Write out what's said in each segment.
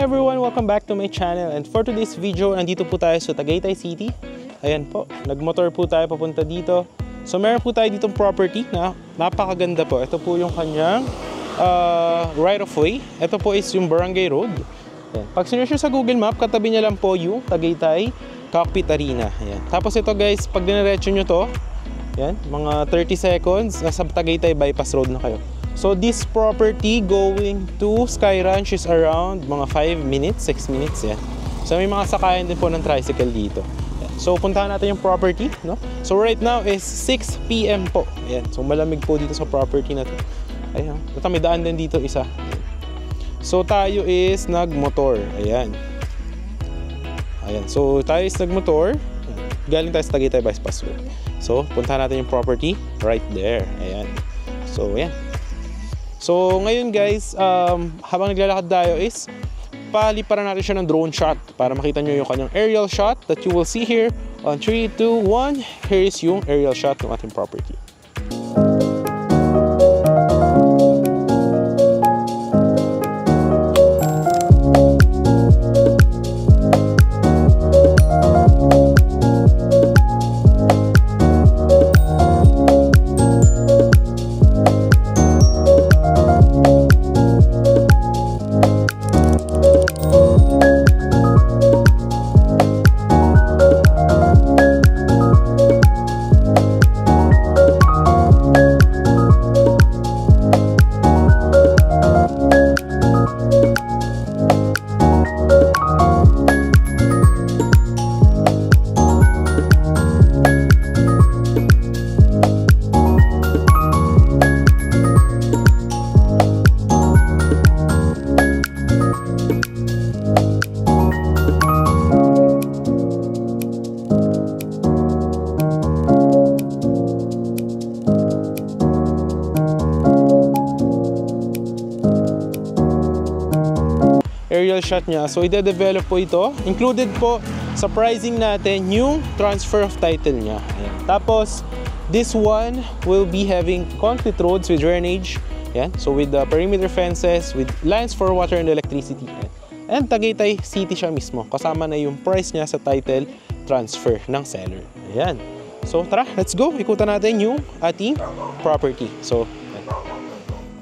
everyone! Welcome back to my channel, and for today's video, nandito po tayo sa Tagaytay City. Ayan po, nagmotor po tayo papunta dito. So meron po tayo ditong property na napakaganda po. Ito po yung kanyang right of way. Ito po is yung Barangay Road. Ayan. Pag sinearch sa Google Map, katabi niya lang po yung Tagaytay Cockpit Arena. Ayan. Tapos ito guys, pag diniretso nyo to, ayan, mga 30 seconds, nasa Tagaytay Bypass Road na kayo. So this property going to Sky Ranch is around mga 5 minutes, 6 minutes yan. So may mga sakayan din po ng tricycle dito. So puntahan natin yung property, no? So right now is 6 PM po. Ayan. So malamig po dito sa property na to. Ayan. Ito may daan din dito isa. Ayan. So tayo is nagmotor. Ayan. Ayan. So tayo is nagmotor. Galing tayo sa Tagaytay Bypass Road. So puntahan natin yung property right there. Ayan. So ayan. So ngayon guys, habang naglalakad tayo is paliparan natin siya ng drone shot para makita nyo yung kanyang aerial shot that you will see here on 3, 2, 1. Here is yung aerial shot ng ating property. Aerial shot niya. So ide-develop po ito. Included po sa pricing natin yung transfer of title niya. Ayan. Tapos this one will be having concrete roads with drainage. Ayan. So with the perimeter fences, with lines for water and electricity. Ayan. And Tagaytay City siya mismo. Kasama na yung price niya sa title transfer ng seller. Ayan. So tara, let's go. Ikutan natin yung ating property. So ayan.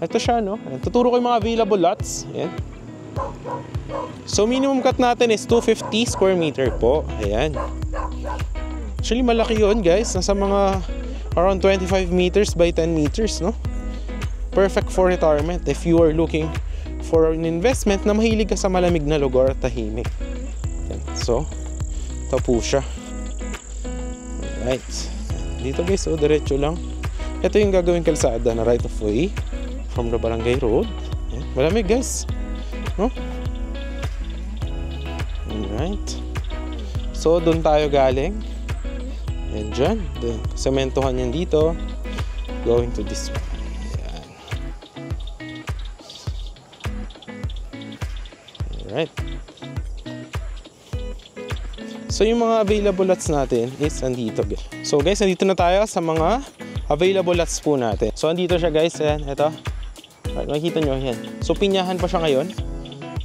Ito siya, no? Ayan. Tuturo ko yung mga available lots. Ayan. So minimum cut natin is 250 square meter po. Ayan. Actually malaki yun guys. Nasa mga around 25 meters by 10 meters, no? Perfect for retirement if you are looking for an investment na mahilig ka sa malamig na lugar at tahimik. Ayan. So ito po siya. Alright. Dito guys, so diretso lang. Ito yung gagawin kalsada na right of way from the Barangay Road. Ayan. Malamig guys, no? Alright. So, doon tayo galing. Ayan dyan. Sementohan yan dito. Going to this one. Ayan. Alright. So, yung mga available lots natin is andito. So, guys, andito na tayo sa mga available lots po natin. So, andito siya guys. Ayan, ito. Alright, makikita nyo. Ayan. So, pinyahan pa siya ngayon.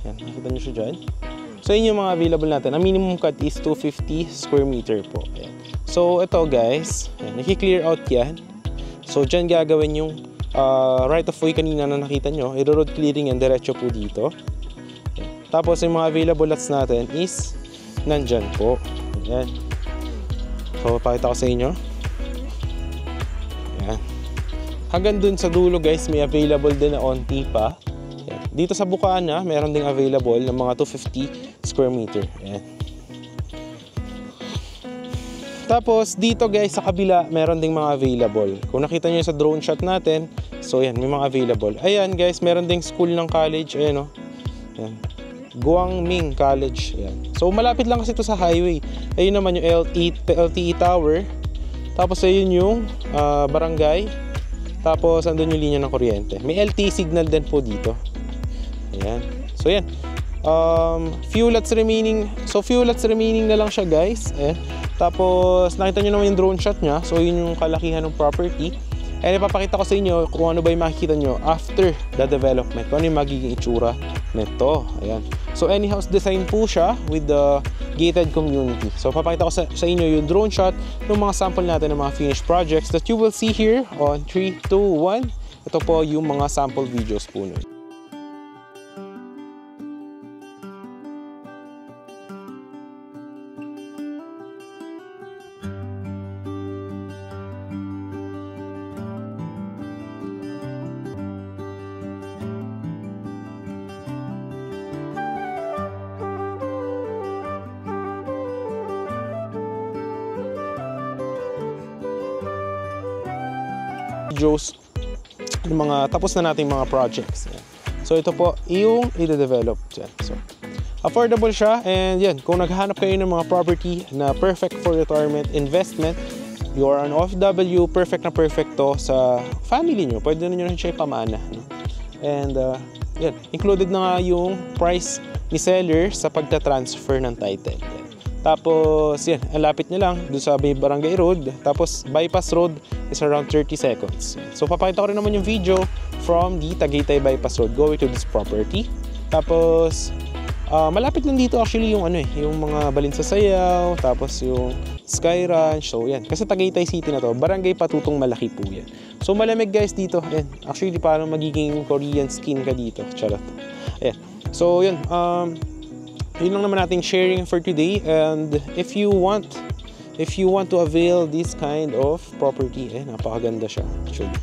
Ayan, makikita nyo siya dyan. So yun yung mga available natin. Ang minimum cut is 250 square meter po. Ayan. So ito guys, naki-clear out yan. So dyan gagawin yung right of way kanina na nakita nyo. I-road clearing yan, diretso po dito. Ayan. Tapos yung mga available lots natin is nandyan po. Ayan. So pakita ko sa inyo. Ayan. Hanggang dun sa dulo guys, may available din na onti pa. Ayan. Dito sa Bukana, meron ding available ng mga 250 square meter. Ayan. Tapos dito guys sa kabila meron ding mga available. Kung nakita niyo sa drone shot natin, so yan, may mga available. Ayan guys, meron ding school ng college. Ayan, oh. Ayan. Guangming College. Ayan. So malapit lang kasi ito sa highway. Ayun naman yung LTE Tower. Tapos ayun yung barangay. Tapos andun yung linya ng kuryente. May LTE signal din po dito. Ayan. So yan. Few lots remaining. So few lots remaining na lang siya guys. Ayan. Tapos nakita nyo naman yung drone shot nya. So yun yung kalakihan ng property. And ipapakita ko sa inyo kung ano ba yung makikita nyo after the development. Kung ano yung magiging itsura nito. Ayan. So any house design po siya with the gated community. So papakita ko sa inyo yung drone shot ng mga sample natin ng mga finished projects that you will see here on 3, 2, 1. Ito po yung mga sample videos po nun. Videos ng mga tapos na nating mga projects. Yan. So ito po yung i-develop dyan. So affordable siya, and yan, kung naghahanap kayo ng mga property na perfect for retirement investment, you are an OFW, perfect na perfect to sa family nyo. Pwede na nyo rin siya ipamana. No? And yan, included na nga yung price ni seller sa pagta-transfer ng title. Yan. Tapos, yan, ang lapit nyo lang doon sa may Barangay Road. Tapos, bypass road is around 30 seconds. So, papakita ko rin naman yung video from the Tagaytay Bypass Road going to this property. Tapos, malapit lang dito actually yung yung mga Balinsasayaw, tapos yung Sky Ranch. So, yan. Kasi Tagaytay City na to, Barangay Patutong Malaki po yan. So, malamig guys dito. Ayan. Actually, parang magiging Korean skin ka dito. Charot. Ayan. So, yan. Yun lang naman nating sharing for today, and if you want to avail this kind of property, napakaganda siya actually.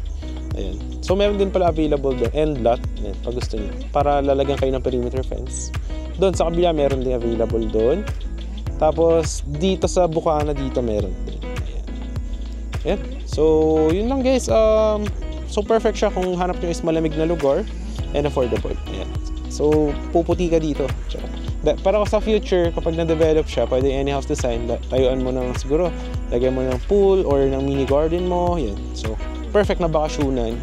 Ayan. So meron din pala available doon, end lot, ayan, pag gusto niyo, para lalagyan kayo ng perimeter fence. Doon sa kabila meron din available doon. Tapos dito sa Bukana dito meron din. Ayan. Ayan. So yun lang guys. So perfect siya kung hanap niyo is malamig na lugar and affordable. Ayan. So puputi ka dito. Para sa future, kapag na-develop siya, pwede any house design, tayuan mo ng siguro, lagyan mo ng pool or ng mini garden mo, yan. So, perfect na bakasyonan.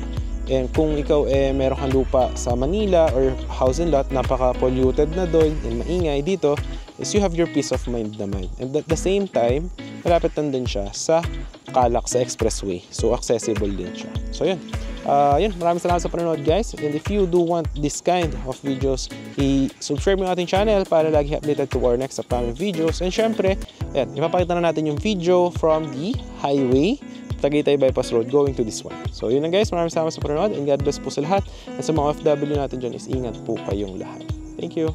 And kung ikaw meron kang lupa sa Manila or house and lot, napaka-polluted na doon, and maingay dito, is you have your peace of mind naman. And at the same time, malapit lang din siya sa Calac, sa expressway. So, accessible din siya. So, yun. Yun, maraming salamat sa panonood guys, and if you do want this kind of videos, i-subscribe mo ating channel para lagi updated to our next upcoming videos. And syempre, yan, ipapakita na natin yung video from the highway Tagaytay Bypass Road going to this one. So yun lang guys, maraming salamat sa panonood, and God bless po sa lahat, at sa mga OFW natin dyan is ingat po kayong lahat. Thank you.